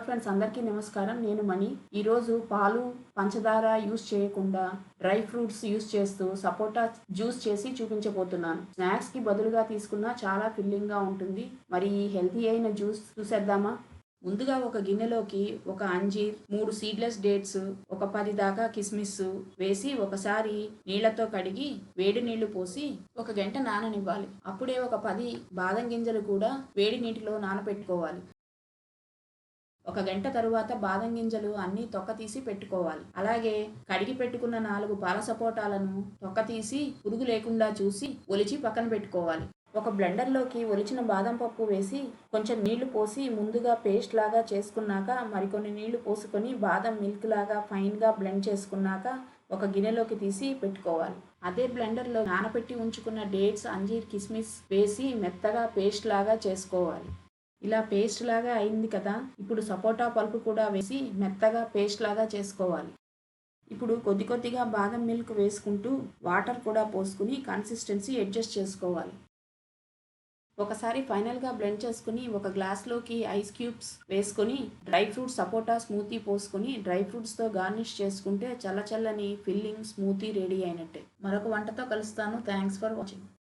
Friends, అందరికీ నమస్కారం. నేను మణి. ఈరోజు పాలు, పంచదార యూస్ చేయకుండా డ్రై ఫ్రూట్స్ యూస్ చేస్తూ సపోటా జ్యూస్ చేసి చూపించబోతున్నాను. స్నాక్స్కి బదులుగా తీసుకున్నా చాలా ఫిల్లింగ్గా ఉంటుంది. మరి ఈ హెల్తీ అయిన జ్యూస్ చూసేద్దామా? ముందుగా ఒక గిన్నెలోకి ఒక అంజీర్, 3 సీడ్లెస్ డేట్స్, ఒక 10 దాకా కిస్మిస్ వేసి ఒకసారి నీళ్లతో కడిగి వేడి నీళ్లు పోసి 1 గంట నాననివ్వాలి. అప్పుడే ఒక 10 బాదం గింజలు కూడా వేడి నీటిలో నానబెట్టుకోవాలి. 1 గంట తరువాత బాదం గింజలు అన్నీ తొక్క తీసి పెట్టుకోవాలి. అలాగే కడిగి పెట్టుకున్న 4 పాల సపోటాలను తొక్క తీసి పురుగు లేకుండా చూసి ఒలిచి పక్కన పెట్టుకోవాలి. ఒక బ్లెండర్లోకి ఒలిచిన బాదం పప్పు వేసి కొంచెం నీళ్లు పోసి ముందుగా పేస్ట్ లాగా చేసుకున్నాక మరికొన్ని నీళ్లు పోసుకొని బాదం మిల్క్ లాగా ఫైన్గా బ్లెండ్ చేసుకున్నాక ఒక గిన్నెలోకి తీసి పెట్టుకోవాలి. అదే బ్లెండర్లో నానబెట్టి ఉంచుకున్న డేట్స్, అంజీర్, కిస్మిస్ వేసి మెత్తగా పేస్ట్ లాగా చేసుకోవాలి. ఇలా పేస్ట్ లాగా అయింది కదా, ఇప్పుడు సపోటా పల్పు కూడా వేసి మెత్తగా పేస్ట్ లాగా చేసుకోవాలి. ఇప్పుడు కొద్ది కొద్దిగా బాదం మిల్క్ వేసుకుంటూ వాటర్ కూడా పోసుకుని కన్సిస్టెన్సీ అడ్జస్ట్ చేసుకోవాలి. ఒకసారి ఫైనల్గా బ్లెండ్ చేసుకుని ఒక గ్లాస్లోకి ఐస్ క్యూబ్స్ వేసుకొని డ్రై ఫ్రూట్స్ సపోటా స్మూతీ పోసుకొని డ్రై ఫ్రూట్స్తో గార్నిష్ చేసుకుంటే చల్లచల్లని ఫిల్లింగ్ స్మూతీ రెడీ అయినట్టే. మరొక వంటతో కలుస్తాను. Thanks for watching.